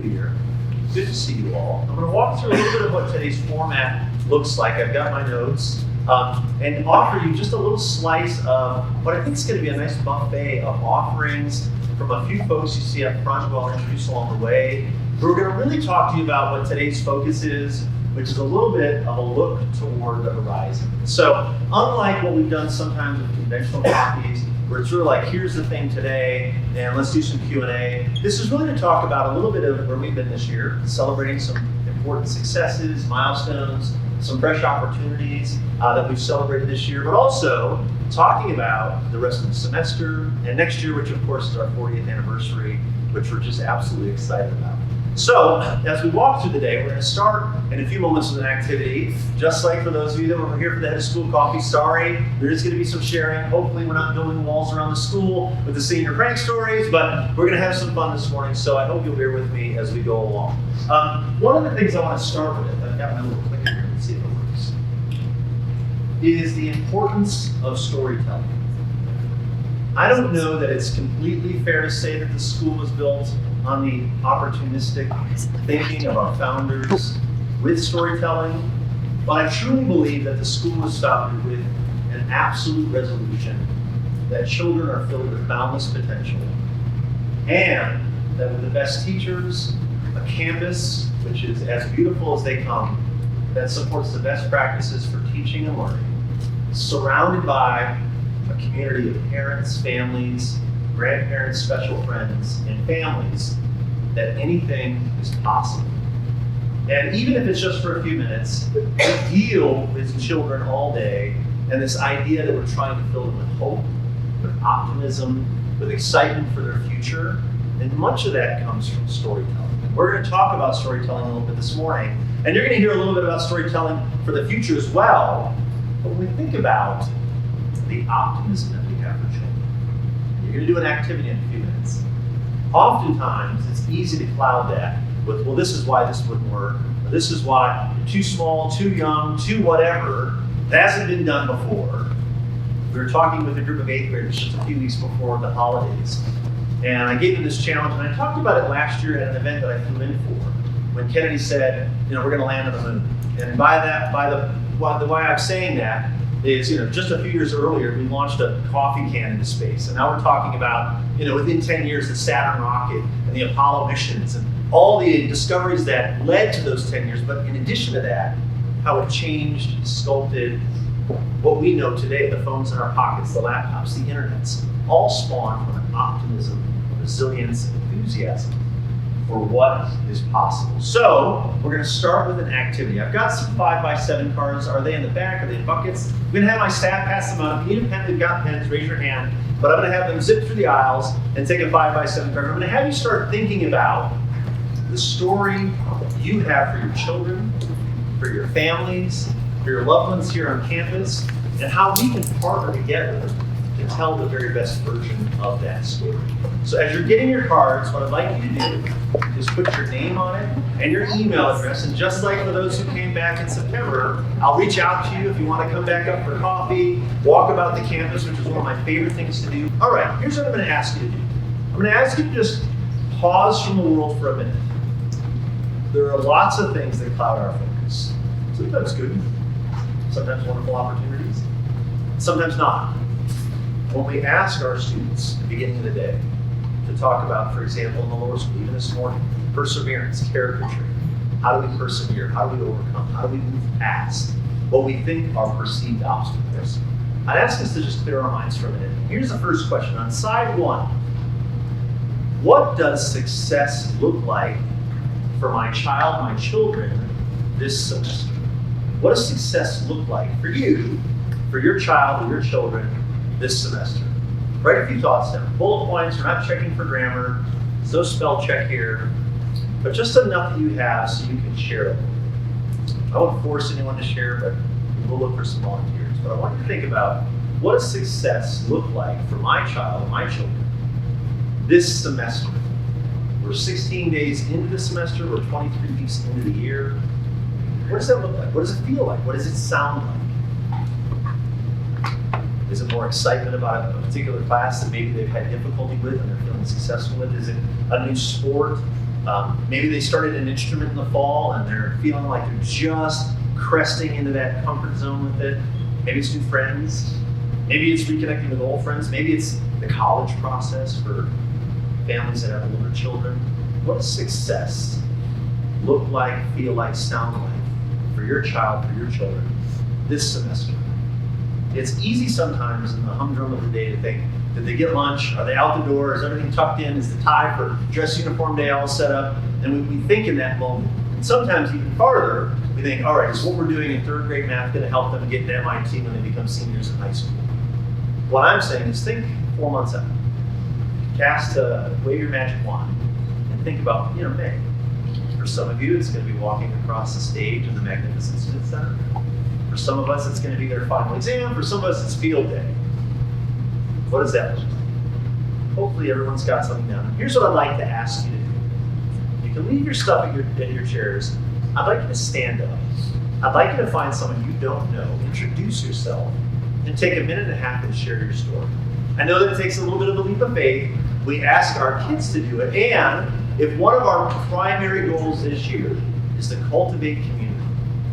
Grubair. Good to see you all. I'm going to walk through a little bit of what today's format looks like. I've got my notes and offer you just a little slice of what I think is going to be a nice buffet of offerings from a few folks you see up front who I'll introduce along the way. We're going to really talk to you about what today's focus is, which is a little bit of a look toward the horizon. So unlike what we've done sometimes with conventional coffees, where it's really like, here's the thing today, and let's do some Q&A. This is really to talk about a little bit of where we've been this year, celebrating some important successes, milestones, some fresh opportunities that we've celebrated this year, but also talking about the rest of the semester and next year, which of course is our 40th anniversary, which we're just absolutely excited about. So, as we walk through the day, we're going to start in a few moments with an activity. Just like for those of you that were here for the head of school coffee, sorry, there is going to be some sharing. Hopefully we're not building walls around the school with the senior prank stories, but we're going to have some fun this morning, so I hope you'll bear with me as we go along. One of the things I want to start with, I've got my little clicker here, let's see if it works, is the importance of storytelling. I don't know that it's completely fair to say that the school was built on the opportunistic thinking of our founders with storytelling, but I truly believe that the school was founded with an absolute resolution that children are filled with boundless potential, and that with the best teachers, a campus which is as beautiful as they come, that supports the best practices for teaching and learning, surrounded by a community of parents, families, grandparents, special friends, and families, that anything is possible. And even if it's just for a few minutes, we deal with children all day, and this idea that we're trying to fill them with hope, with optimism, with excitement for their future, and much of that comes from storytelling. We're going to talk about storytelling a little bit this morning, and you're going to hear a little bit about storytelling for the future as well. But when we think about the optimism that we have for children, you're going to do an activity in a few minutes. Oftentimes, it's easy to cloud that with, well, this is why this wouldn't work, or this is why you're too small, too young, too whatever. That hasn't been done before. We were talking with a group of 8th graders just a few weeks before the holidays, and I gave them this challenge, and I talked about it last year at an event that I flew in for, when Kennedy said, we're going to land on the moon. And the way I'm saying that is, just a few years earlier, we launched a coffee can into space. And now we're talking about, within 10 years, the Saturn rocket and the Apollo missions and all the discoveries that led to those 10 years. But in addition to that, how it changed, sculpted what we know today, the phones in our pockets, the laptops, the internets, all spawned from an optimism, resilience, and enthusiasm for what is possible. So we're going to start with an activity. I've got some 5x7 cards. Are they in the back? Are they in buckets? I'm going to have my staff pass them out. If you need a pen, we've got pens. Raise your hand. But I'm going to have them zip through the aisles and take a 5x7 card. I'm going to have you start thinking about the story you have for your children, for your families, for your loved ones here on campus, and how we can partner together to tell the very best version of that story. So as you're getting your cards, what I'd like you to do is put your name on it and your email address, and just like for those who came back in September, I'll reach out to you if you want to come back up for coffee, walk about the campus, which is one of my favorite things to do. All right, here's what I'm going to ask you to do. I'm going to ask you to just pause from the world for a minute. There are lots of things that cloud our focus. Sometimes good, sometimes wonderful opportunities, sometimes not. When we ask our students at the beginning of the day to talk about, for example, in the lower school, even this morning, perseverance, character trait. How do we persevere? How do we overcome? How do we move past what we think are perceived obstacles? I'd ask us to just clear our minds for a minute. Here's the first question. On side 1, what does success look like for my child, my children, this semester? What does success look like for you, for your child, or your children, this semester? Write a few thoughts down. Bullet points, we're not checking for grammar. There's no spell check here, but just enough that you have so you can share it. I won't force anyone to share, but we'll look for some volunteers. But I want you to think about, what does success look like for my child and my children this semester? We're 16 days into the semester, we're 23 weeks into the year. What does that look like? What does it feel like? What does it sound like? Is it more excitement about a particular class that maybe they've had difficulty with and they're feeling successful with? Is it a new sport? Maybe they started an instrument in the fall and they're feeling like they're just cresting into that comfort zone with it. Maybe it's new friends. Maybe it's reconnecting with old friends. Maybe it's the college process for families that have older children. What does success look like, feel like, sound like for your child, for your children this semester? It's easy sometimes in the humdrum of the day to think, did they get lunch? Are they out the door? Is everything tucked in? Is the tie for dress uniform day all set up? And we think in that moment. And sometimes even farther, we think, all right, is what we're doing in third grade math going to help them get to MIT when they become seniors in high school? What I'm saying is think 4 months out. Wave your magic wand and think about, May. For some of you, it's going to be walking across the stage in the Magnificent Student Center. For some of us, it's going to be their final exam. For some of us, it's field day. What does that look like? Hopefully everyone's got something down. Here's what I'd like to ask you to do. You can leave your stuff at your chairs. I'd like you to stand up. I'd like you to find someone you don't know, introduce yourself, and take a minute and a half and share your story. I know that it takes a little bit of a leap of faith. We ask our kids to do it, and if one of our primary goals this year is to cultivate community,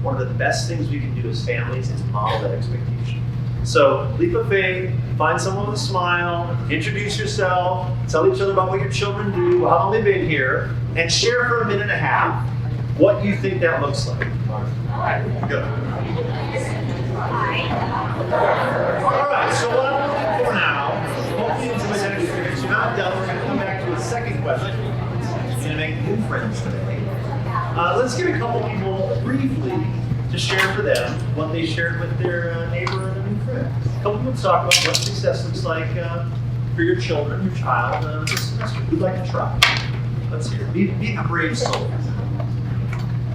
one of the best things we can do as families is model that expectation. So, leap of faith, find someone with a smile, introduce yourself, tell each other about what your children do, how long they've been here, and share for a minute and a half what you think that looks like. Good. All right, so what I'm looking for now, hopefully you enjoy that experience. You're not done. We're going to come back to a second question. You're going to make new friends today. Let's get a couple people briefly to share for them what they shared with their neighbor and a new friend. A couple people talk about what success looks like for your children, your child, this semester. Who'd like to try? Let's hear it. Be a brave soul.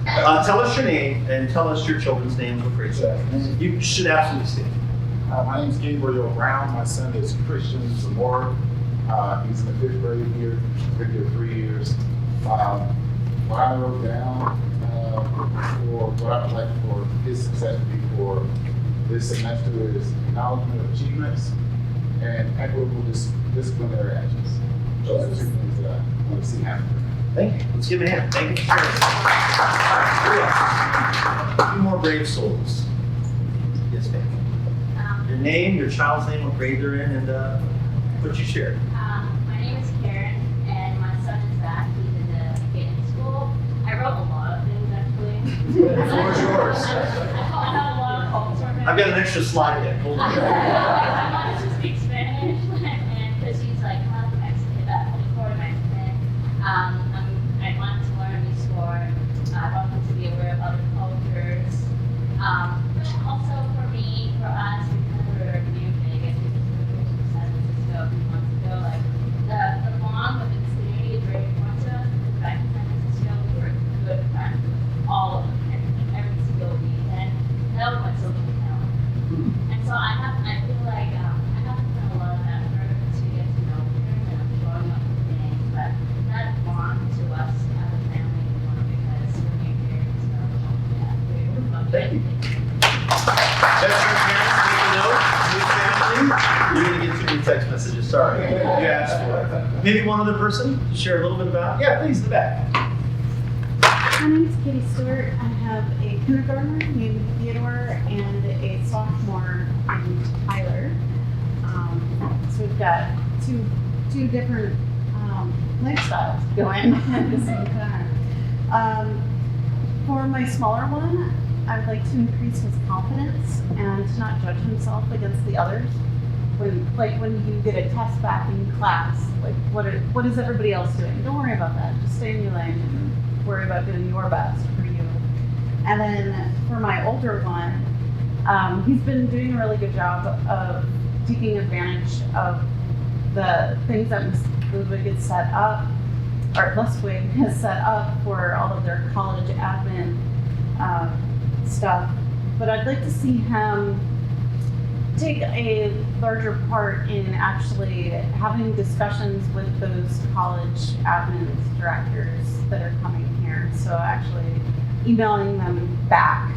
Tell us your name and tell us your children's names with great success. You should absolutely stand. My name is Gabriel Brown. My son is Christian Zamora. He's in the 5th grade here. He's been here 3 years. What I wrote down for what I would like for his success to be for this semester is acknowledgement of achievements and equitable disciplinary actions. Those are 2 things that I want to see happen. Thank you. Let's give him a hand. Thank you for sharing. A few more brave souls. Yes, ma'am. Your name, your child's name, what grade they're in, and what you shared. My name is Karen, and my son is Zach. He's in the beginning school. I wrote a lot of things, actually. The floor is yours. I have a lot of poems from him. I've got an extra slide there. Hold on. I wanted to speak Spanish, and because he's like half Mexican, quarter Mexican. I wanted to learn a new sport. I wanted to be aware of other cultures. But also for me, for us, because we're new Vegas, we just moved to San Francisco a few months ago. Like the bond with the community is very important to us. Back in San Francisco, we were good friends with all of them, and every single weekend. That was my social talent. And so I feel like I haven't done a lot of effort to get to know him, and I'm showing up for things, but that bond to us as a family is one because we're new here, so yeah, we're lucky. Thank you. That's your parents. Make a note. New family. You're going to get 2 new text messages. Sorry. You asked for it. Maybe one other person to share a little bit about. Yeah, please, in the back. My name is Katie Stewart. I have a kindergartner named Theodore and a sophomore named Tyler. So we've got two different lifestyles going at the same time. For my smaller one, I'd like to increase his confidence and to not judge himself against the others. When you get a test back in class, like what is everybody else doing? Don't worry about that. Just stay in your lane and worry about doing your best for you. And then for my older one, he's been doing a really good job of taking advantage of the things that Ludwig has set up, or Lustwig has set up for all of their college admin stuff. But I'd like to see him take a larger part in actually having discussions with those college admins, directors that are coming here. So actually emailing them back,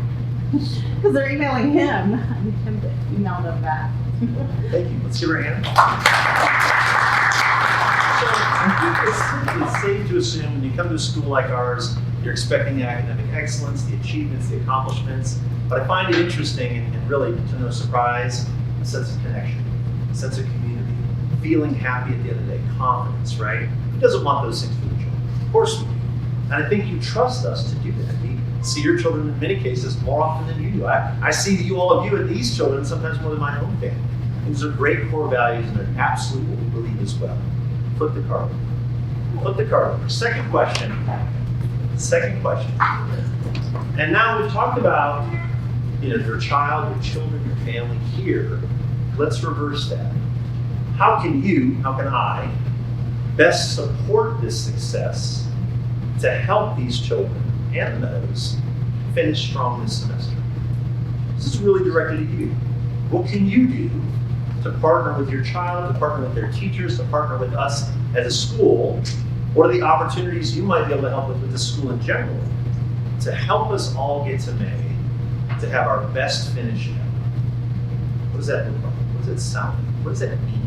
because they're emailing him, and him to email them back. Thank you. Let's give her a hand. So, It's safe to assume when you come to a school like ours, you're expecting the academic excellence, the achievements, the accomplishments. But I find it interesting and really, to no surprise, a sense of connection, a sense of community, feeling happy at the end of the day, confidence, right? Who doesn't want those things for their children? Of course we do. And I think you trust us to do that. We see your children in many cases more often than you do. I see you, all of you, and these children sometimes more than my own family. These are great core values, and they're absolutely what we believe as well. Flip the card. Flip the card over. Second question. And now we've talked about, your child, your children, your family here. Let's reverse that. How can I best support this success to help these children and the Meadows finish strong this semester? This is really directed at you. What can you do to partner with your child, to partner with their teachers, to partner with us as a school? What are the opportunities you might be able to help with the school in general to help us all get to May to have our best finish ever? What does that look like? What does it sound like? What does that mean?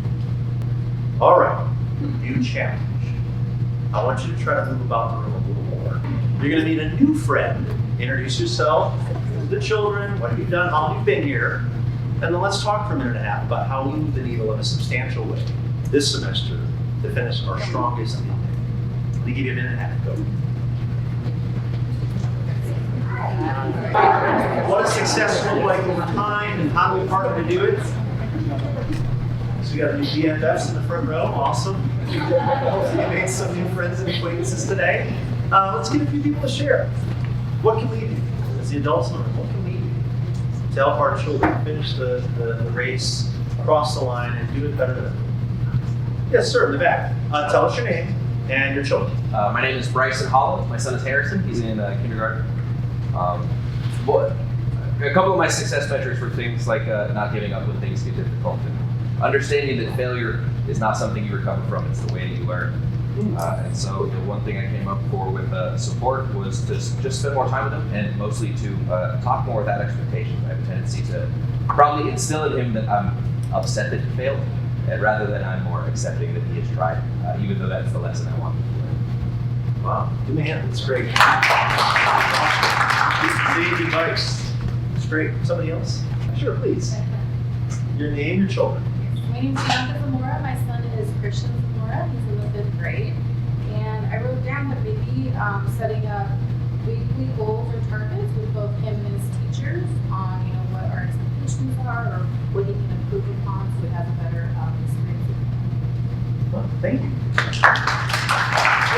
All right, new challenge. I want you to try to move about the room a little more. You're going to meet a new friend. Introduce yourself to the children. What have you done? How long have you been here? And then let's talk for a minute and a half about how we move the needle in a substantial way this semester to finish our strongest in the day. Let me give you a minute and a half. Go. What does success look like over time, and how do we partner to do it? So we got a new BFFs in the front row. Awesome. Hopefully you made some new friends and acquaintances today. Let's get a few people to share. What can we do as the adults in the room? What can we do to help our children finish the race, cross the line, and do it better than ever? Yes, sir, in the back. Tell us your name and your children. My name is Bryson Hollow. My son is Harrison. He's in kindergarten. A couple of my success metrics were things like not giving up when things get difficult, and understanding that failure is not something you recover from, it's the way that you learn. And so the one thing I came up for with support was to just spend more time with him, and mostly to talk more without expectations. I have a tendency to probably instill in him that I'm upset that he failed, and rather than I'm more accepting that he has tried, even though that's the lesson I want him to learn. Wow, give me a hand. That's great. Sage advice. That's great. Somebody else? Sure, please. Your name, your children. My name is Samantha Zamora. My son is Christian Zamora. He's in the 5th grade. And I wrote down that maybe setting up weekly goals or targets with both him and his teachers on, what our expectations are or what he can improve upon so he has a better experience with them. Well, thank you.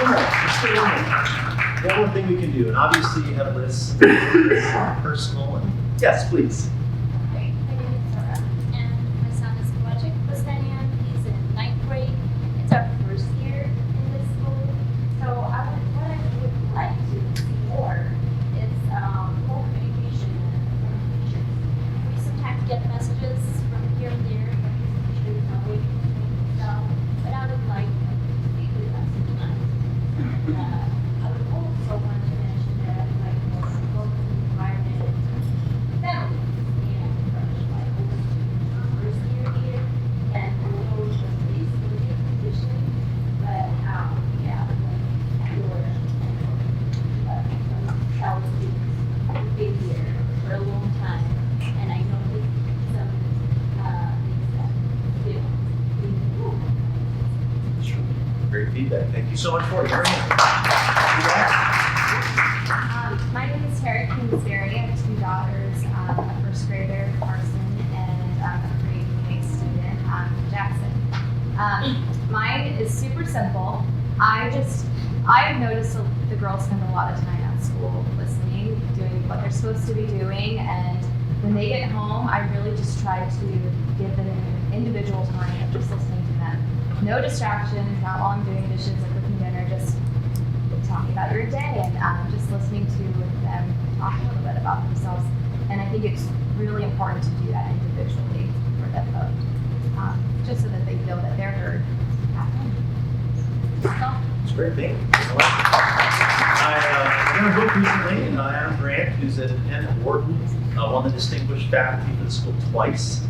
One more. Let's do one more. One more thing we can do, and obviously you have lists, personal, and yes, please. Hi, my name is Sarah, and my son is Claude Grubair. He's in 9th grade. It's our first year in this school. So what I would like to see more is more communication from teachers. We sometimes get messages from here and there from teachers away from me. So, but I would like to speak with us tonight. I would also want to mention that I would like more supportive environment. Family, like first year here, and I know the police will be a position, but yeah, your child students have been here for a long time, and I know that some things that they don't Great feedback. Thank you so much for it. My name is Tara Kingsbury. I have 2 daughters, a first grader, Carson, and a grade 8 student, Jackson. Mine is super simple. I've noticed the girls spend a lot of time at school listening, doing what they're supposed to be doing, and when they get home, I really just try to give them an individual time of just listening to them. No distractions, not while I'm doing dishes or cooking dinner, just talking about your day and just listening to them talk a little bit about themselves. And I think it's really important to do that individually for them both, just so that they feel that they're heard at home. It's a great thing. I got a book recently, Adam Grant, who's at Wharton, won the Distinguished Faculty for the school twice.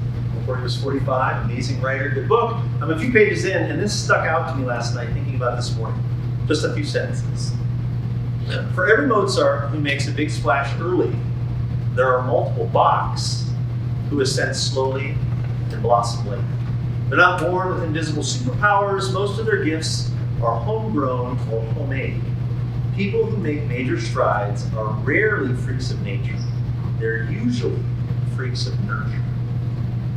before he was 45, amazing writer, good book. I'm a few pages in, and this stuck out to me last night thinking about it this morning. Just a few sentences. For every Mozart who makes a big splash early, there are multiple Bachs who ascend slowly and blossom later. They're not born with invisible superpowers. Most of their gifts are homegrown or homemade. People who make major strides are rarely freaks of nature. They're usually freaks of nurture.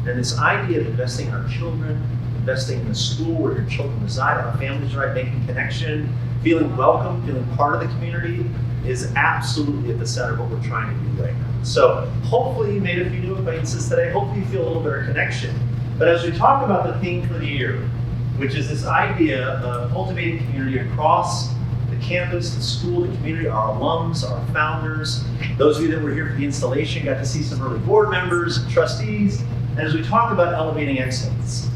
And this idea of investing in our children, investing in the school where your children reside, our families reside, making connection, feeling welcome, feeling part of the community is absolutely at the center of what we're trying to do right now. So hopefully you made a few new acquaintances today. Hopefully you feel a little bit of connection. But as we talk about the theme for the year, which is this idea of cultivating community across the campus, the school, the community, our alums, our founders, those of you that were here for the installation got to see some early board members and trustees. And as we talk about elevating excellence,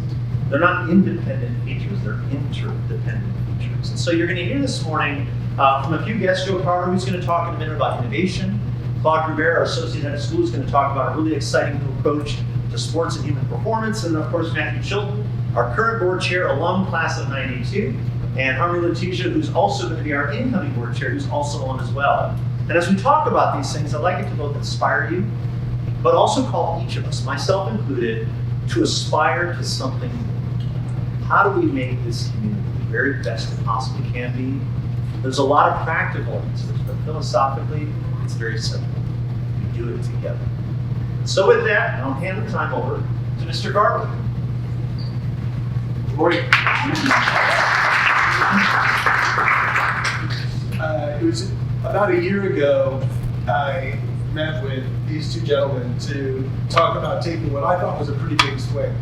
they're not independent features, they're interdependent features. And so you're going to hear this morning from a few guests. Joe Carver, who's going to talk in a minute about innovation. Claude Grubair, our associate head of school, is going to talk about a really exciting new approach to sports and human performance. And of course, Matthew Chilton, our current board chair, alum class of 92, and Harmony Letizia, who's also going to be our incoming board chair, who's also alum as well. And as we talk about these things, I'd like it to both inspire you, but also call each of us, myself included, to aspire to something new. How do we make this community the very best it possibly can be? There's a lot of practical answers, but philosophically, it's very simple. We do it together. So with that, I'll hand the time over to Mr. Carver. Good morning. It was about a year ago, I met with these two gentlemen to talk about taking what I thought was a pretty big swing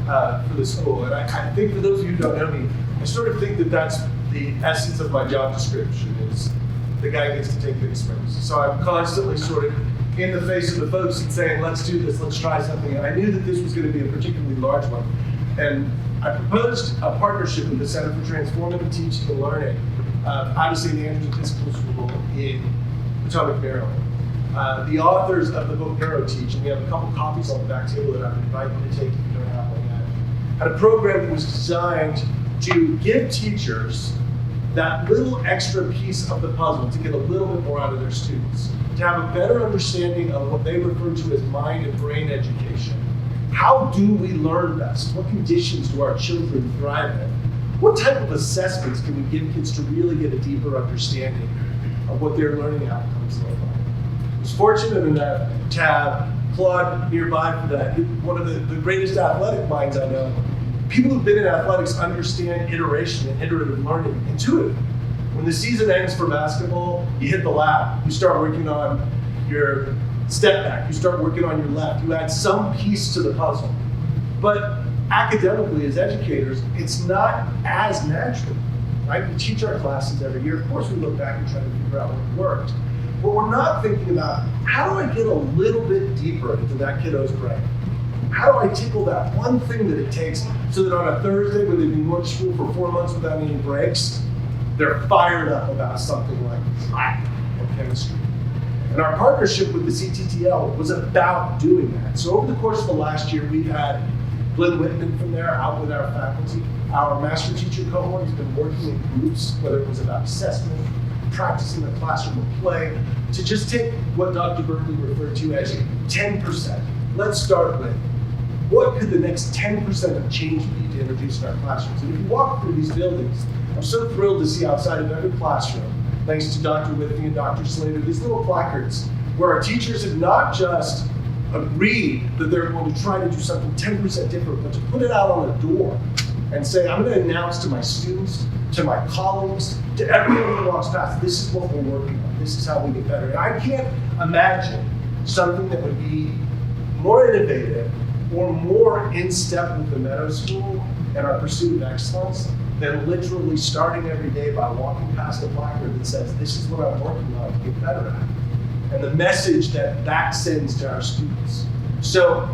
for the school. And I think for those of you who don't know me, I sort of think that that's the essence of my job description, is the guy gets to take big swings. So I'm constantly sort of in the face of the folks and saying, let's do this, let's try something. And I knew that this was going to be a particularly large one. And I proposed a partnership with the Center for Transformative Teaching and Learning out of St. Andrew's Episcopal School in Potomac, Maryland. The authors of the book NeuroTeach, and we have a couple copies on the back table that I would invite you to take if you don't have one yet, had a program that was designed to give teachers that little extra piece of the puzzle to get a little bit more out of their students, to have a better understanding of what they refer to as mind and brain education. How do we learn best? What conditions do our children thrive in? What type of assessments can we give kids to really get a deeper understanding of what their learning outcomes look like? I was fortunate enough to have Claude nearby for that. One of the greatest athletic minds I know. People who've been in athletics understand iteration and iterative learning intuitively. When the season ends for basketball, you hit the lap, you start working on your step back, you start working on your left, you add some piece to the puzzle. But academically, as educators, it's not as natural, right? We teach our classes every year. Of course, we look back and try to figure out what worked. But we're not thinking about, how do I get a little bit deeper into that kiddo's brain? How do I tickle that one thing that it takes so that on a Thursday when they've been going to school for 4 months without any breaks, they're fired up about something like math or chemistry. And our partnership with the CTTL was about doing that. So over the course of the last year, we've had Glenn Whitman from there out with our faculty. Our master teacher cohort has been working in groups, whether it was about assessment, practicing the classroom of play, to just take what Dr. Berckley referred to as 10%. Let's start with, what could the next 10% of change be to introduce in our classrooms? And if you walk through these buildings, I'm so thrilled to see outside of every classroom, thanks to Dr. Whitney and Dr. Slater, these little placards where our teachers have not just agreed that they're going to try to do something 10% different, but to put it out on a door and say, I'm going to announce to my students, to my colleagues, to everyone who walks past, this is what we're working on, this is how we get better. And I can't imagine something that would be more innovative or more in step with the Meadows School and our pursuit of excellence than literally starting every day by walking past a placard that says, this is what I'm working on to get better at. And the message that that sends to our students. So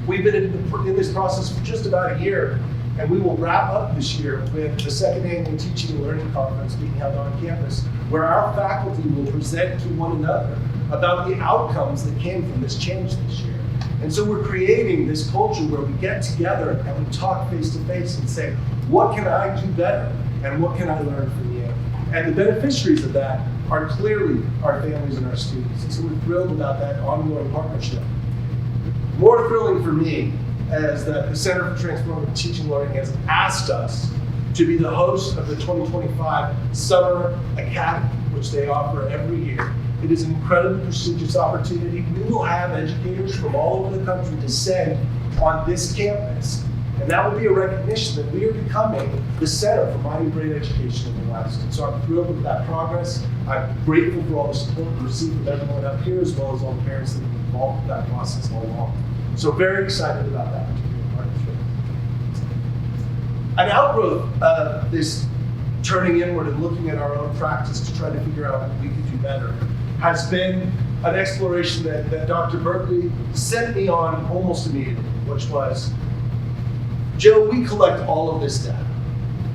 we've been in this process for just about a year, and we will wrap up this year with the second annual Teaching and Learning Conference being held on campus, where our faculty will present to one another about the outcomes that came from this change this year. And so we're creating this culture where we get together and we talk face to face and say, what can I do better? And what can I learn from you? And the beneficiaries of that are clearly our families and our students. And so we're thrilled about that ongoing partnership. More thrilling for me is that the Center for Transformative Teaching and Learning has asked us to be the host of the 2025 Summer Academy, which they offer every year. It is an incredibly prestigious opportunity. We will have educators from all over the country descend on this campus. And that will be a recognition that we are becoming the center for mighty great education in the West. And so I'm thrilled with that progress. I'm grateful for all the support we received from everyone up here, as well as all the parents that have been involved with that process all along. So very excited about that particular partnership. An outgrowth of this turning inward and looking at our own practice to try to figure out what we could do better has been an exploration that Dr. Berckley sent me on almost immediately, which was, Joe, we collect all of this data.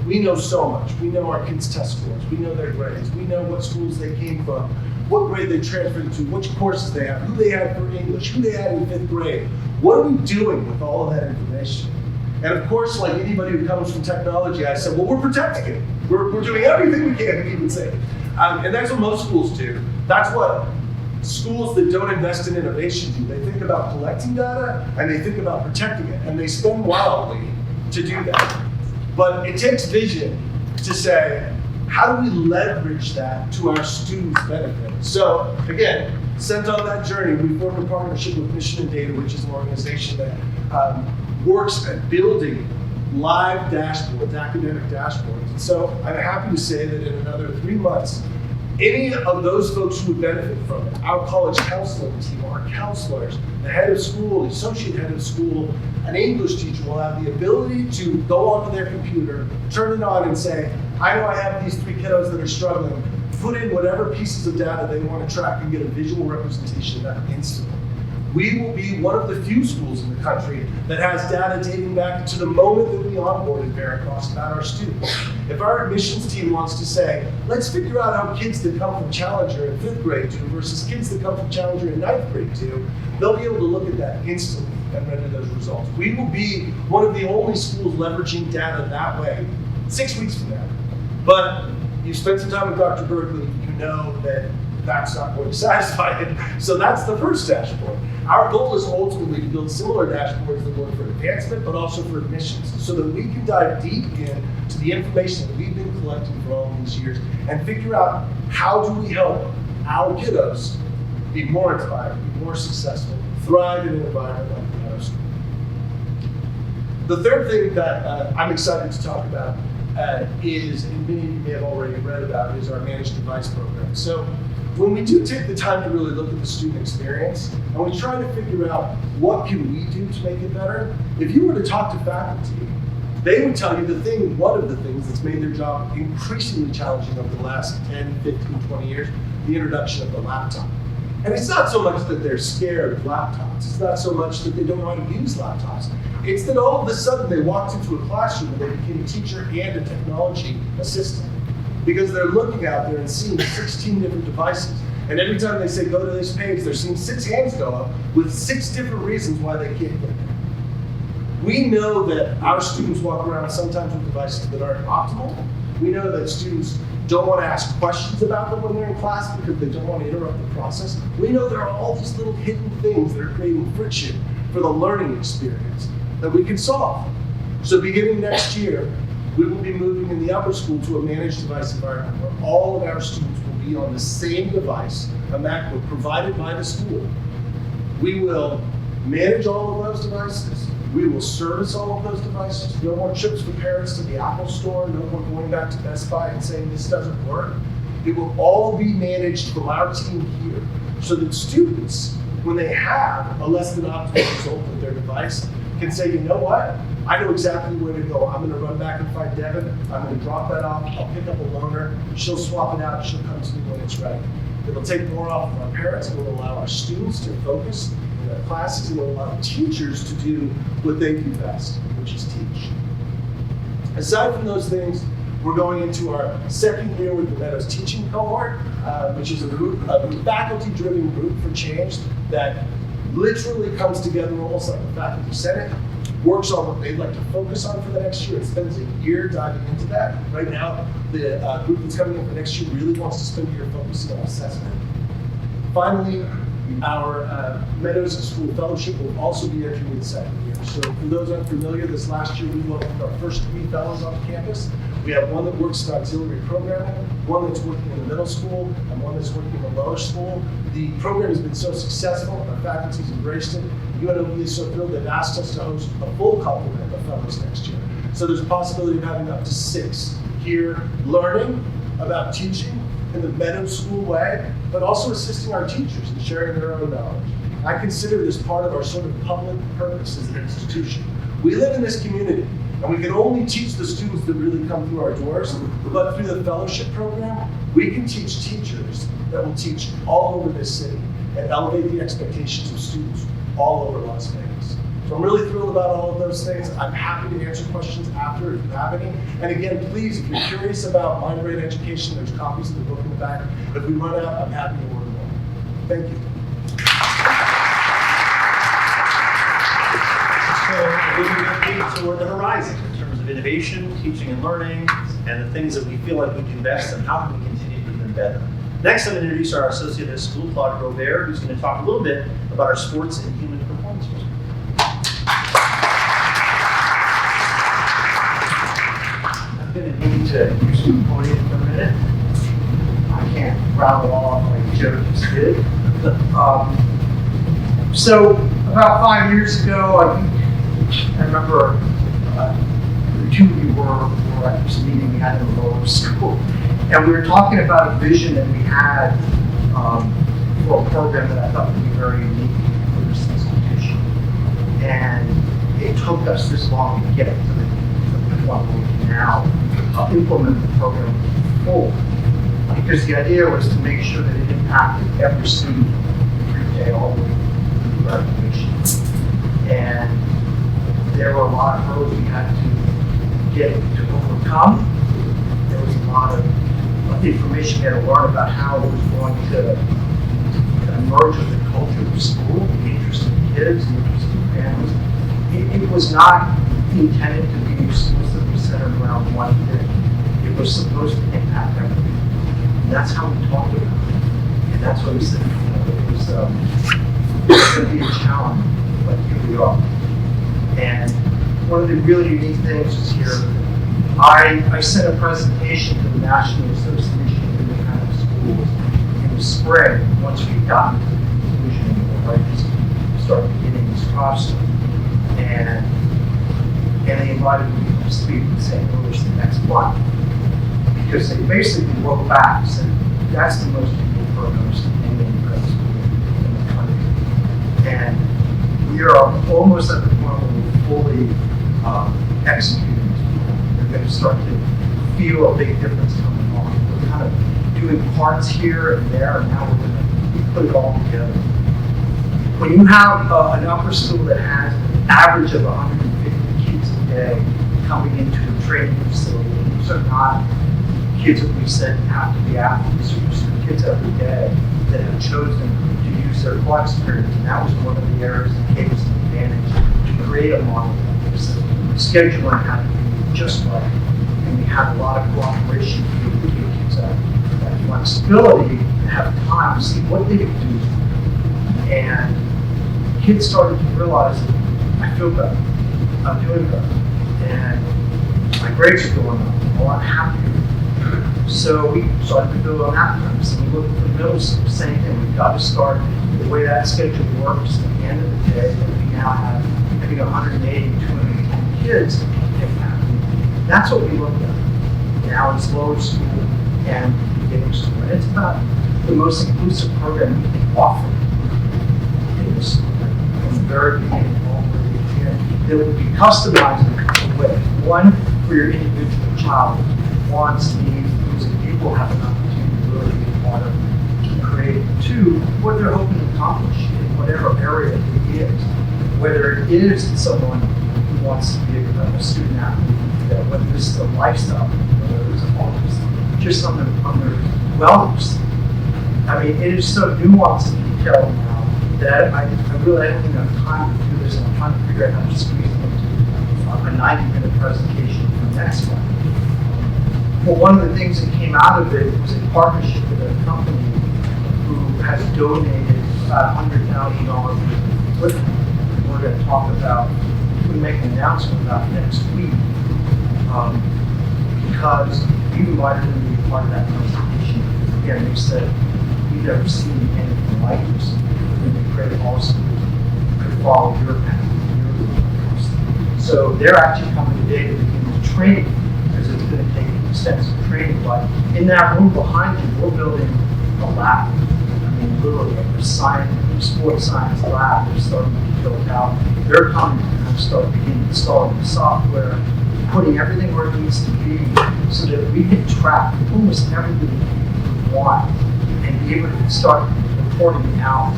We know so much. We know our kids' test scores. We know their grades. We know what schools they came from, what grade they transferred to, which courses they have, who they had for English, who they had in 5th grade. What are we doing with all of that information? And of course, like anybody who comes from technology, I said, well, we're protecting it. We're doing everything we can to keep it safe. And that's what most schools do. That's what schools that don't invest in innovation do. They think about collecting data and they think about protecting it, and they spend wildly to do that. But it takes vision to say, how do we leverage that to our students' benefit? So again, sent on that journey, we formed a partnership with Mission and Data, which is an organization that works at building live dashboards, academic dashboards. And so I'm happy to say that in another 3 months, any of those folks who would benefit from it, our college counseling team, our counselors, the head of school, the associate head of school, an English teacher will have the ability to go onto their computer, turn it on and say, I know I have these 3 kiddos that are struggling, put in whatever pieces of data they want to track and get a visual representation of that instantly. We will be one of the few schools in the country that has data dating back to the moment that we onboarded Veracross about our students. If our admissions team wants to say, let's figure out how kids that come from Challenger in 5th grade do versus kids that come from Challenger in 9th grade do, they'll be able to look at that instantly and render those results. We will be one of the only schools leveraging data that way 6 weeks from now. But you spent some time with Dr. Berckley, you know that that's not going to satisfy it. So that's the first dashboard. Our goal is ultimately to build similar dashboards that work for advancement, but also for admissions, so that we can dive deep into the information that we've been collecting for all these years and figure out how do we help our kiddos be more inspired, be more successful, thrive in an environment like the Meadows. The third thing that I'm excited to talk about is, and many of you may have already read about, is our managed device program. So when we do take the time to really look at the student experience and we try to figure out what can we do to make it better, if you were to talk to faculty, they would tell you one of the things that's made their job increasingly challenging over the last 10, 15, 20 years, the introduction of the laptop. And it's not so much that they're scared of laptops. It's not so much that they don't know how to use laptops. It's that all of a sudden they walked into a classroom and they became a teacher and a technology assistant. Because they're looking out there and seeing 16 different devices. And every time they say, go to this page, they're seeing 6 hands go up with 6 different reasons why they can't get there. We know that our students walk around sometimes with devices that aren't optimal. We know that students don't want to ask questions about them when they're in class because they don't want to interrupt the process. We know there are all these little hidden things that are creating friction for the learning experience that we can solve. So beginning next year, we will be moving in the upper school to a managed device environment where all of our students will be on the same device, a MacBook provided by the school. We will manage all of those devices. We will service all of those devices. No more trips for parents to the Apple store. No more going back to Best Buy and saying this doesn't work. It will all be managed from our team here so that students, when they have a less than optimal result with their device, can say, you know what? I know exactly where to go. I'm going to run back and find Devin. I'm going to drop that off. I'll pick up a loaner. She'll swap it out. She'll come to me when it's ready. It'll take more off of our parents. It will allow our students to focus in their classes. It will allow teachers to do what they do best, which is teach. Aside from those things, we're going into our second year with the Meadows teaching cohort, which is a faculty-driven group for change that literally comes together almost like the faculty senate, works on what they'd like to focus on for the next year, and spends a year diving into that. Right now, the group that's coming in for next year really wants to spend a year focusing on assessment. Finally, our Meadows School Fellowship will also be entering the second year. So for those unfamiliar, this last year we welcomed our first 3 fellows onto campus. We have one that works in auxiliary programming, one that's working in the middle school, and one that's working in the lower school. The program has been so successful, our faculty's embraced it. UNLV is so thrilled they've asked us to host a full complement of fellows next year. So there's a possibility of having up to 6 here learning about teaching in the Meadows School way, but also assisting our teachers in sharing their own knowledge. I consider this part of our sort of public purpose as an institution. We live in this community, and we can only teach the students that really come through our doors, but through the fellowship program, we can teach teachers that will teach all over this city and elevate the expectations of students all over Las Vegas. So I'm really thrilled about all of those things. I'm happy to answer questions after if you have any. And again, please, if you're curious about Mind Brain Education, there's copies of the book in the back. If we run out, I'm happy to order more. Thank you. So we're looking toward the horizon in terms of innovation, teaching and learning, and the things that we feel like we do best and how can we continue to do them better. Next, I'm going to introduce our associate at school, Claude Grubair, who's going to talk a little bit about our sports and human performance program. I'm going to need to use the podium for a minute. I can't rattle off like Joe just did. So about 5 years ago, I remember the two of you were at this meeting we had in the lower school, and we were talking about a vision that we had for a program that I thought would be very unique for this institution. And it took us this long to get to the point where we can now implement the program fully. Because the idea was to make sure that it impacted every student every day all the way through graduation. And there were a lot of hurdles we had to get to overcome. There was a lot of information we had to learn about how it was going to emerge with the culture of the school, the interest of the kids, the interest of the families. It was not intended to be exclusively centered around one thing. It was supposed to impact everything. And that's how we talked about it. And that's what we said, it was going to be a challenge, but here we are. And one of the really unique things is here, I sent a presentation to the National Association of Independent Schools in the spring, once we'd gotten to the conclusion and we were ready to start beginning this process. And they invited me to speak in St. Louis the next month. Because they basically looked back and said, that's the most unique programs in any independent school in the country. And we are almost at the point where we're fully executing this program. We're going to start to feel a big difference coming on. We're kind of doing parts here and there, and now we're going to put it all together. When you have an upper school that has an average of 150 kids a day coming into a training facility, these are not kids that we said have to be athletes, or just kids every day that have chosen to use their flex periods. And that was one of the areas that gave us an advantage to create a model like this. Scheduling had to be just right. And we had a lot of cooperation to give kids that flexibility and have time to see what they could do. And kids started to realize that I feel better, I'm doing better, and my grades are going up, I'm a lot happier. So we started to build on that premise, and we looked at the middle school, same thing. We've got to start the way that schedule works. At the end of the day, that we now have, I think, 180, 210 kids impacted. That's what we looked at. Now it's lower school and beginning school. And it's about the most inclusive program we can offer in this school. From the very beginning, all the way to the end. That would be customized in a couple of ways. One, for your individual child, wants, needs, will have an opportunity to really be part of creating. Two, what they're hoping to accomplish in whatever area it is. Whether it is someone who wants to be a student athlete, whether this is a lifestyle, whether it's a focus, just on their wellness. I mean, it is so nuanced and detailed now that I really don't even have time to do this, and I'm trying to figure out how to squeeze it into a 90-minute presentation for next month. Well, one of the things that came out of it was a partnership with a company who has donated about $100,000 worth of equipment. We're going to talk about, we make an announcement about next week, because we invited them to be part of that presentation. Again, they said, we've never seen anything like this. And they pray also could follow your path, your course. So they're actually coming today to begin the training, because it's going to take extensive training. But in that room behind you, we're building a lab. I mean, literally a sports science lab. They're starting to be built out. They're coming to kind of start beginning installing the software, putting everything where it needs to be, so that we can track almost everything we want and be able to start reporting out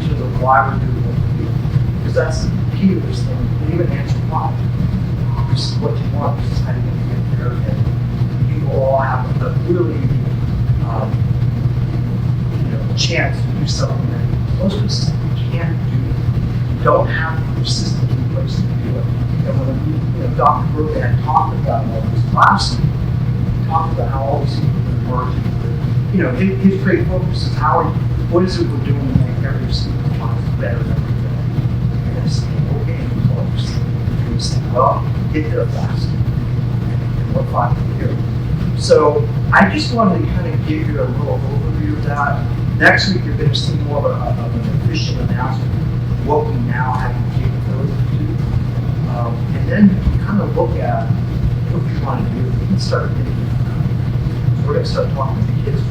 to the why we're doing what we do. Because that's the key to this thing. And even answer why. This is what you want. This is how you're going to get there. And you will all have a really chance to do something that most of us can't do. You don't have the systems in place to do it. And when Dr. Grubair talked about all this last week, he talked about how all these people are emerging. His great focus is what is it we're doing to make every single class better every day. You're going to say, okay, folks. You're going to say, well, get there faster. And what 5 years. So I just wanted to kind of give you a little overview of that. Next week, you're going to see more of an official announcement of what we now have the capability to do. And then you kind of look at what you want to do. You can start thinking about it. We're going to start talking to kids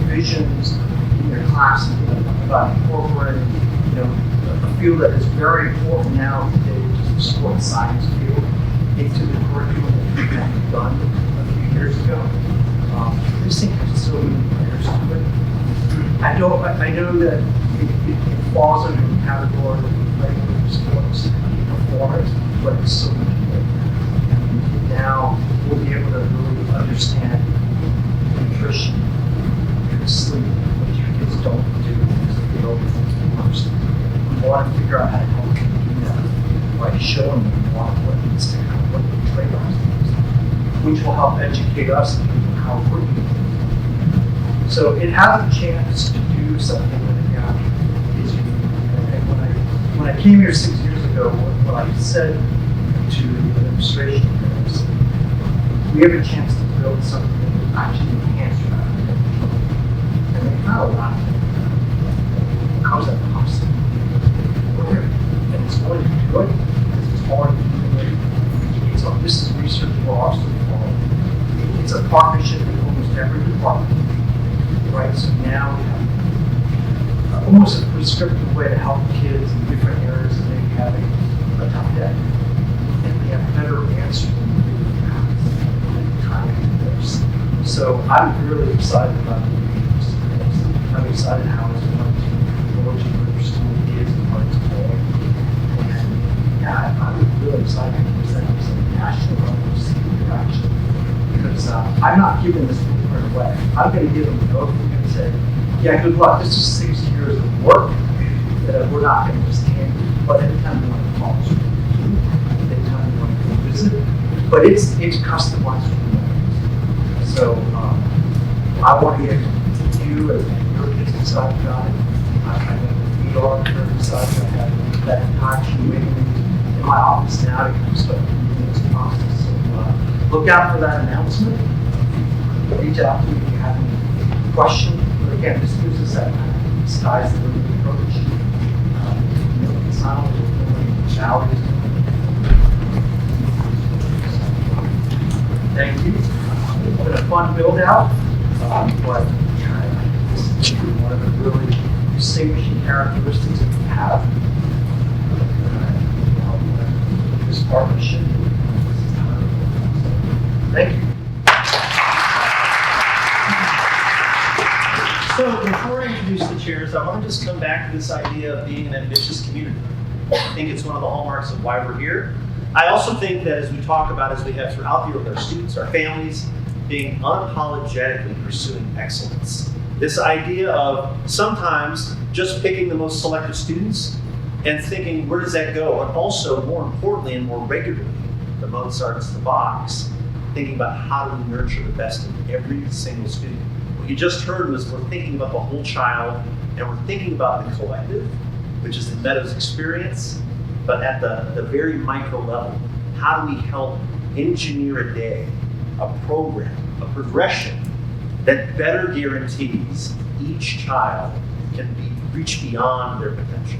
visions in their classes about incorporating, a field that is very important now today, which is the sports science field, into the curriculum that we had done a few years ago. This thing has so many layers to it. I know that it falls under the category of regular sports performance, but it's so much more than that. And now we'll be able to really understand nutrition and sleep, which your kids don't do because they don't understand. We want to figure out how to help them do that by showing them what needs to happen, what the trade-offs are, which will help educate us in how we're doing it. So it has a chance to do something that is unique. And when I came here 6 years ago, what I said to the administration is, we have a chance to build something that will actually enhance your life. And they kind of laughed at me. How is that possible? And it's going to do it because it's hard to do it. This is research we're also following. It's a partnership with almost every department. Right, so now we have almost a prescriptive way to help kids in different areas that maybe have a tough day. And we have better answers than we do in the past. Time to this. So I'm really excited about this. I'm excited how it's going to launch where your school is and what it's going. And yeah, I'm really excited to present this at the national level to see the action. Because I'm not giving this right away. I'm going to give them an oath. I'm going to say, yeah, good luck. This is 6 years of work that we're not going to just hand you. But anytime you want to call us, anytime you want to go visit, but it's customized for you. So I want to get you as your kids excited about it. I know that we are very excited to have that interaction waiting in my office now to kind of start moving this process. So look out for that announcement. Reach out to me if you have any questions. But again, this gives us that kind of sky's the limit approach. It's not only the challenges. Thank you. It's been a fun build out, but this is one of the really distinguishing characteristics that we have. This partnership. Thank you. So before I introduce the chairs, I want to just come back to this idea of being an ambitious community. I think it's one of the hallmarks of why we're here. I also think that as we talk about, as we have throughout the year with our students, our families, being unapologetically pursuing excellence. This idea of sometimes just picking the most selective students and thinking, where does that go? And also, more importantly and more regularly, the Mozart's the box, thinking about how do we nurture the best in every single student. What you just heard was we're thinking about the whole child, and we're thinking about the collective, which is the Meadows experience, but at the very micro level. How do we help engineer a day, a program, a progression that better guarantees each child can reach beyond their potential?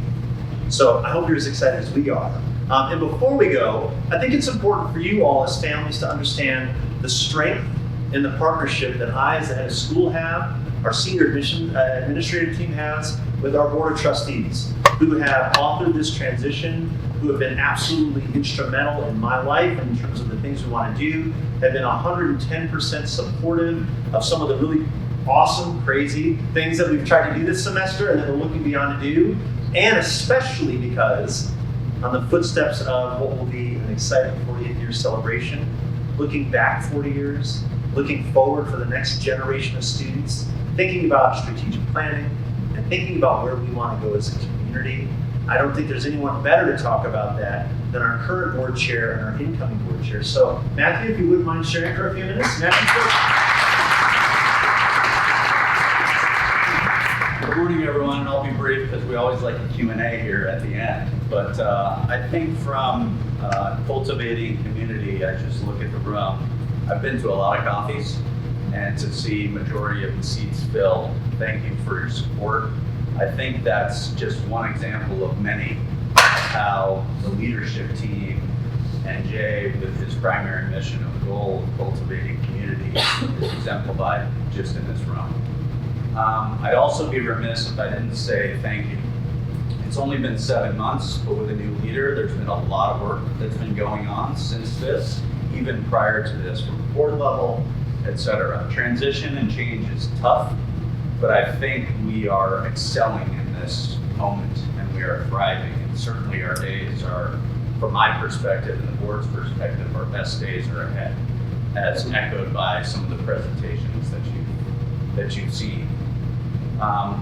So I hope you're as excited as we are. And before we go, I think it's important for you all as families to understand the strength in the partnership that I, as the head of school, have, our senior administrative team has, with our board of trustees, who have authored this transition, who have been absolutely instrumental in my life in terms of the things we want to do, have been 110% supportive of some of the really awesome, crazy things that we've tried to do this semester and that we're looking beyond to do, and especially because on the footsteps of what will be an exciting 40th year celebration, looking back 40 years, looking forward for the next generation of students, thinking about strategic planning, and thinking about where we want to go as a community. I don't think there's anyone better to talk about that than our current board chair and our incoming board chair. So Matthew, if you wouldn't mind sharing for a few minutes. Matthew, Good morning, everyone, and I'll be brief because we always like a Q&A here at the end. But I think from cultivating community, I just look at the room. I've been to a lot of coffees, and to see majority of the seats filled, thank you for your support. I think that's just one example of many how the leadership team and Jay, with his primary mission of goal of cultivating community, is exemplified just in this room. I'd also be remiss if I didn't say thank you. It's only been 7 months, but with a new leader, there's been a lot of work that's been going on since this, even prior to this, from board level, etc. Transition and change is tough, but I think we are excelling in this moment and we are thriving. And certainly our days are, from my perspective and the board's perspective, our best days are ahead, as echoed by some of the presentations that you've seen.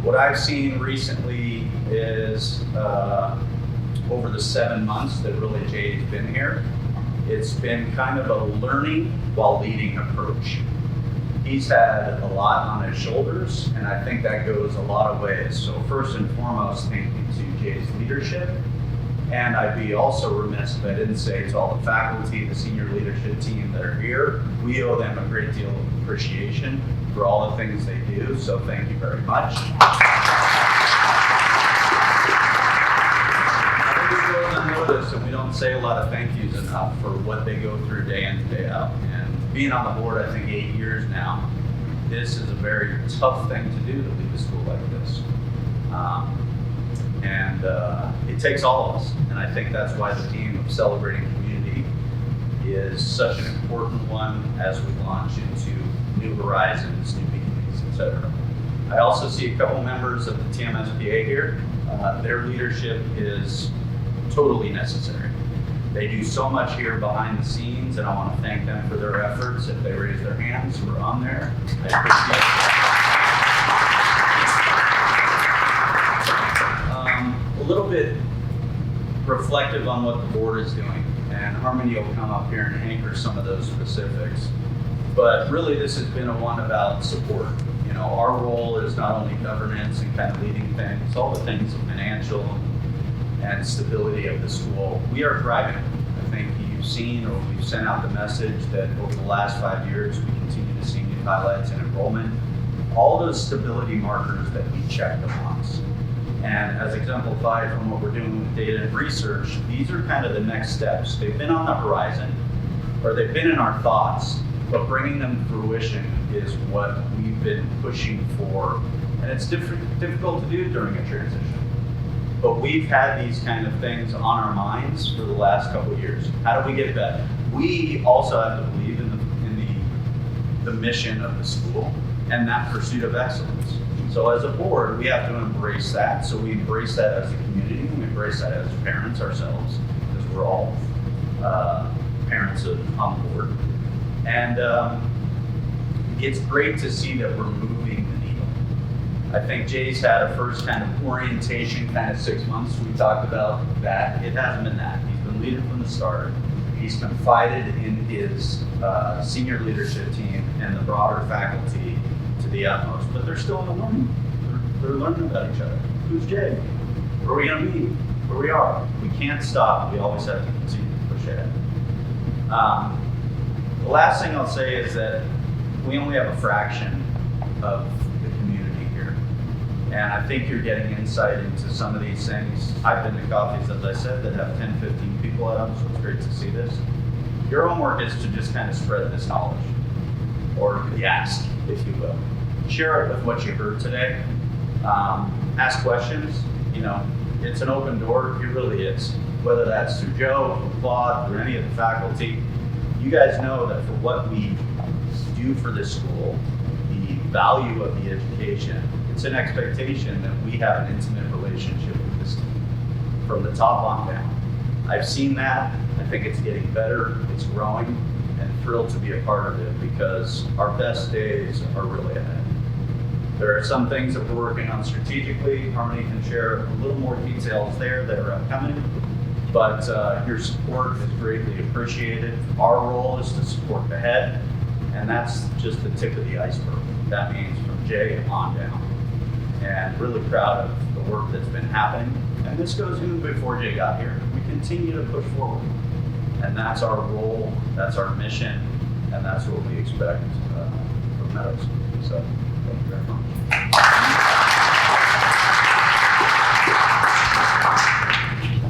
What I've seen recently is over the 7 months that really Jay's been here, it's been kind of a learning while leading approach. He's had a lot on his shoulders, and I think that goes a lot of ways. So first and foremost, thank you to Jay's leadership. And I'd be also remiss if I didn't say to all the faculty, the senior leadership team that are here, we owe them a great deal of appreciation for all the things they do, so thank you very much. I think it goes unnoticed, and we don't say a lot of thank yous enough for what they go through day in and day out. And being on the board, I think 8 years now, this is a very tough thing to do, to lead a school like this. It takes all of us, and I think that's why the theme of celebrating community is such an important one as we launch into new horizons, new beginnings, etc. I also see a couple members of the TMSPA here. Their leadership is totally necessary. They do so much here behind the scenes, and I want to thank them for their efforts. If they raise their hands, we're on there. I appreciate it. A little bit reflective on what the board is doing, and Harmony will come up here and anchor some of those specifics. But really, this has been a one about support. You know, our role is not only governance and kind of leading things, all the things of financial and stability of the school. We are thriving. I think you've seen, or we've sent out the message that over the last 5 years, we continue to see new highlights in enrollment. All those stability markers that we checked amongst. And as exemplified from what we're doing with data and research, these are kind of the next steps. They've been on the horizon, or they've been in our thoughts, but bringing them to fruition is what we've been pushing for. And it's difficult to do during a transition. But we've had these kind of things on our minds for the last couple of years. How do we get better? We also have to believe in the mission of the school and that pursuit of excellence. So as a board, we have to embrace that. So we embrace that as a community, we embrace that as parents ourselves, because we're all parents on board. And it's great to see that we're moving the needle. I think Jay's had a first kind of orientation, kind of 6 months. We talked about that. It hasn't been that. He's been leading from the start. He's confided in his senior leadership team and the broader faculty to the utmost. But they're still in the learning. They're learning about each other. Who's Jay? Where are we going to be? Where we are. We can't stop. We always have to continue to push ahead. The last thing I'll say is that we only have a fraction of the community here. And I think you're getting insight into some of these things. I've been to coffees, as I said, that have 10, 15 people at them, so it's great to see this. Your homework is to just kind of spread this knowledge, or the ask, if you will. Share it with what you heard today. Ask questions. You know, it's an open door. It really is. Whether that's through Joe, through Claude, through any of the faculty, you guys know that for what we do for this school, the value of the education, it's an expectation that we have an intimate relationship with this team from the top on down. I've seen that. I think it's getting better. It's growing, and thrilled to be a part of it because our best days are really ahead. There are some things that we're working on strategically. Harmony can share a little more details there that are upcoming, but your support is greatly appreciated. Our role is to support the head, and that's just the tip of the iceberg. That means from Jay on down. And really proud of the work that's been happening. And this goes even before Jay got here. We continue to push forward. And that's our role, that's our mission, and that's what we expect from Meadows. So, thank you very much.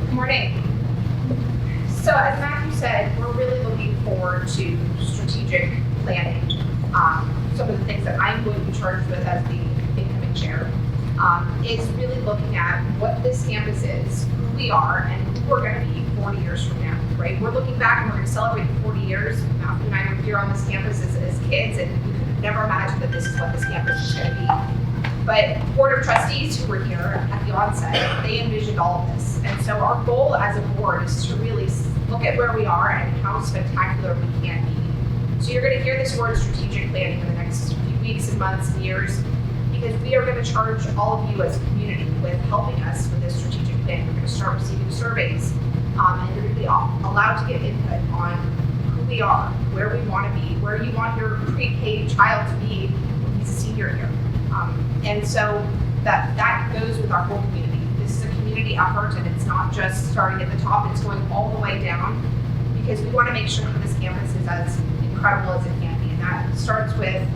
Good morning. So as Matthew said, we're really looking forward to strategic planning. Some of the things that I'm going to be charged with as the incoming chair is really looking at what this campus is, who we are, and who we're going to be 40 years from now, right? We're looking back and we're going to celebrate the 40 years. Matthew and I were here on this campus as kids, and we could have never imagined that this is what this campus is going to be. But the Board of Trustees who were here at the onset, they envisioned all of this. And so our goal as a board is to really look at where we are and how spectacular we can be. So you're going to hear this word strategic planning in the next few weeks and months and years, because we are going to charge all of you as a community with helping us with this strategic plan. We're going to start receiving surveys, and you're going to be allowed to get input on who we are, where we want to be, where you want your pre-K child to be when he's a senior here. And so that goes with our whole community. This is a community effort, and it's not just starting at the top, it's going all the way down, because we want to make sure that this campus is as incredible as it can be. And that starts with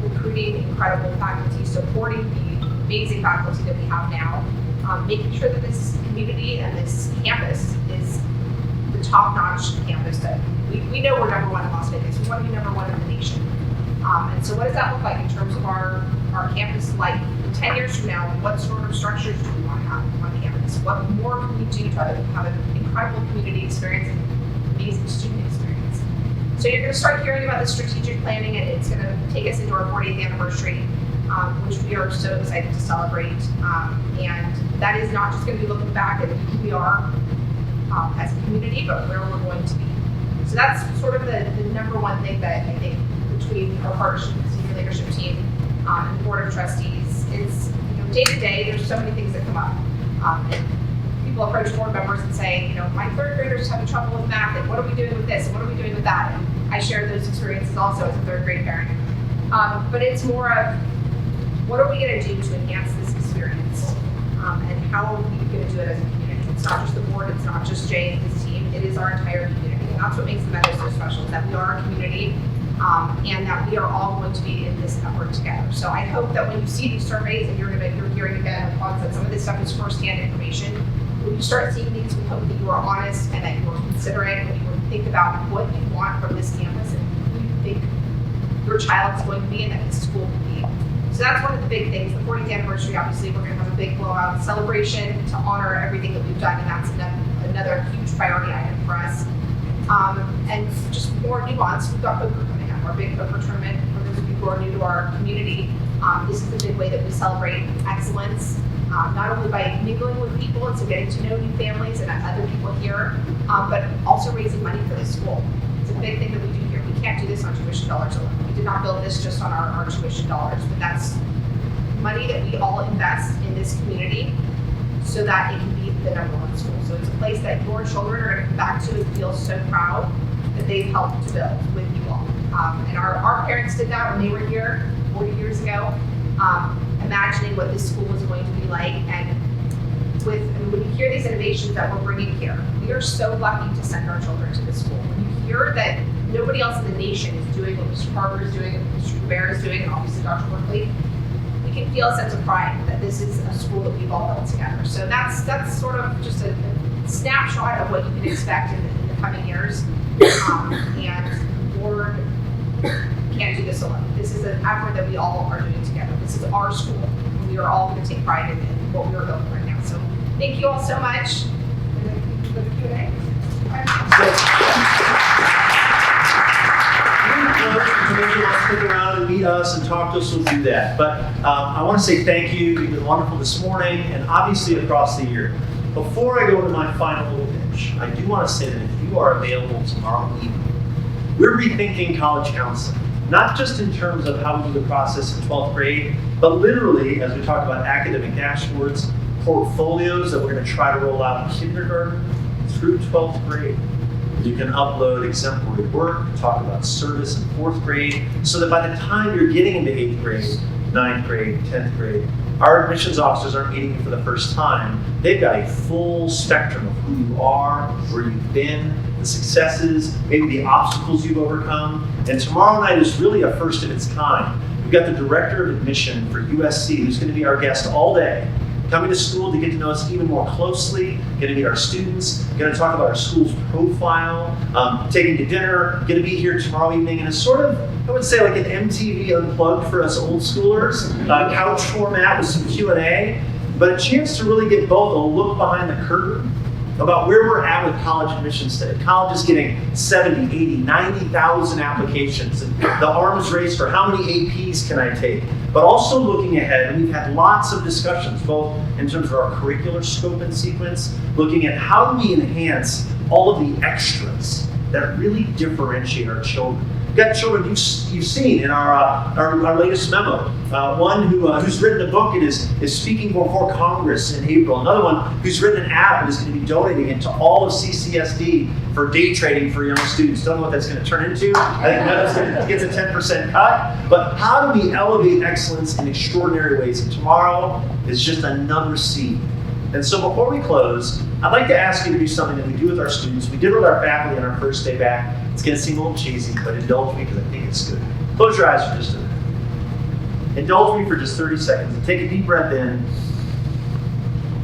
recruiting incredible faculty, supporting the amazing faculty that we have now, making sure that this community and this campus is the top-notch campus that we know we're number one in Las Vegas. We want to be number one in the nation. And so what does that look like in terms of our campus life? 10 years from now, what sort of structures do we want to have on campus? What more can we do to have an incredible community experience and amazing student experience? So you're going to start hearing about the strategic planning, and it's going to take us into our 40th anniversary, which we are so excited to celebrate. And that is not just going to be looking back at who we are as a community, but where we're going to be. So that's sort of the number one thing that I think between our partnership with the senior leadership team and the Board of Trustees is, day to day, there's so many things that come up. And people approach board members and say, my third graders having trouble with math, and what are we doing with this, and what are we doing with that? And I share those experiences also as a third grade parent. But it's more of, what are we going to do to enhance this experience? And how are we going to do it as a community? It's not just the board, it's not just Jay and his team, it is our entire community. And that's what makes the Meadows so special, is that we are a community, and that we are all going to be in this effort together. So I hope that when you see these surveys, and you're hearing again that some of this stuff is firsthand information, when you start seeing these, we hope that you are honest and that you are considerate, and you will think about what you want from this campus and who you think your child is going to be and that this school will be. So that's one of the big things. The 40th anniversary, obviously, we're going to have a big blowout celebration to honor everything that we've done, and that's another huge priority item for us. And just more nuance, we've got poker coming up, our big poker tournament. For those of you who are new to our community, this is the big way that we celebrate excellence, not only by mingling with people and so getting to know new families and other people here, but also raising money for the school. It's a big thing that we do here. We can't do this on tuition dollars alone. We did not build this just on our tuition dollars, but that's money that we all invest in this community so that it can be the #1 school. So it's a place that your children are going to come back to and feel so proud that they've helped to build with you all. And our parents did that when they were here 40 years ago, imagining what this school was going to be like. And when you hear these innovations that we're bringing here, we are so lucky to send our children to this school. When you hear that nobody else in the nation is doing what Mr. Carver is doing, and Mr. Grubair is doing, and obviously Dr. Berckley, we can feel a sense of pride that this is a school that we've all built together. So that's sort of just a snapshot of what you can expect in the coming years. And the board can't do this alone. This is an effort that we all are doing together. This is our school, and we are all going to take pride in what we are building right now. So thank you all so much. And then for the Q&A. If you want to stick around and meet us and talk to us, we'll do that. But I want to say thank you. You've been wonderful this morning and obviously across the year. Before I go to my final little pitch, I do want to say that if you are available tomorrow evening, we're rethinking college counseling, not just in terms of how we do the process in 12th grade, but literally, as we talk about academic dashboards, portfolios that we're going to try to roll out in kindergarten through 12th grade. You can upload exemplary work, talk about service in 4th grade, so that by the time you're getting into 8th grade, 9th grade, 10th grade, our admissions officers aren't meeting you for the first time. They've got a full spectrum of who you are, where you've been, the successes, maybe the obstacles you've overcome. And tomorrow night is really a first of its kind. We've got the director of admission for USC, who's going to be our guest all day, coming to school to get to know us even more closely, going to meet our students, going to talk about our school's profile, taking to dinner, going to be here tomorrow evening in a sort of, I would say, like an MTV Unplugged for us old schoolers, couch format with some Q&A, but a chance to really get both a look behind the curtain about where we're at with college admissions today. College is getting 70, 80, 90,000 applications, and the arms race for how many APs can I take, but also looking ahead. And we've had lots of discussions, both in terms of our curricular scope and sequence, looking at how do we enhance all of the extras that really differentiate our children. We've got children you've seen in our latest memo. One who's written a book and is speaking before Congress in April. Another one who's written an app and is going to be donating it to all of CCSD for day trading for young students. Don't know what that's going to turn into. I think Meadows gets a 10% cut. But how do we elevate excellence in extraordinary ways? And tomorrow is just another seed. And so before we close, I'd like to ask you to do something that we do with our students. We did with our faculty on our first day back. It's going to seem a little cheesy, but indulge me because I think it's good. Close your eyes for just a minute. Indulge me for just 30 seconds and take a deep breath in.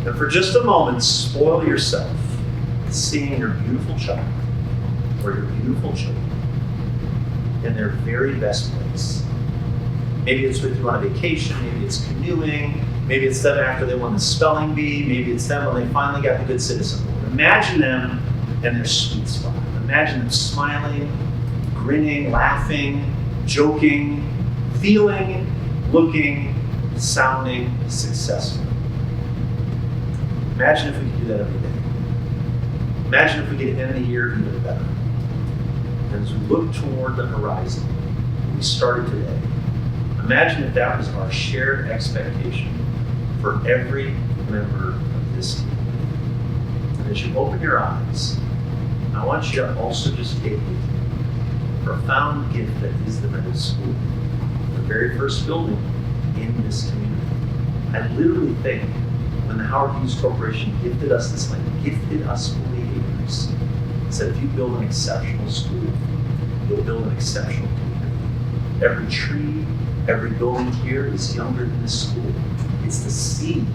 And for just a moment, spoil yourself with seeing your beautiful child or your beautiful children in their very best place. Maybe it's with you on a vacation, maybe it's canoeing, maybe it's them after they won the spelling bee, maybe it's them when they finally got the Good Citizen Award. Imagine them in their sweet spot. Imagine them smiling, grinning, laughing, joking, feeling, looking, sounding successful. Imagine if we could do that every day. Imagine if we could end the year even better. And as we look toward the horizon, we started today. Imagine if that was our shared expectation for every member of this team. And as you open your eyes, I want you to also just take the profound gift that is the Meadows School, the very first building in this community. I literally think when the Howard Hughes Corporation gifted us this land, gifted us 40 acres, said if you build an exceptional school, you'll build an exceptional community. Every tree, every building here is younger than this school. It's the seed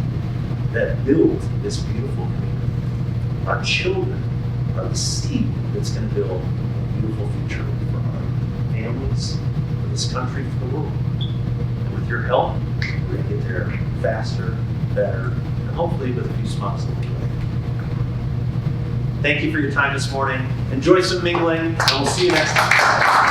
that built this beautiful community. Our children are the seed that's going to build a beautiful future for our families, for this country, for the world. And with your help, we're going to get there faster, better, and hopefully with a few smiles along the way. Thank you for your time this morning. Enjoy some mingling, and we'll see you next time.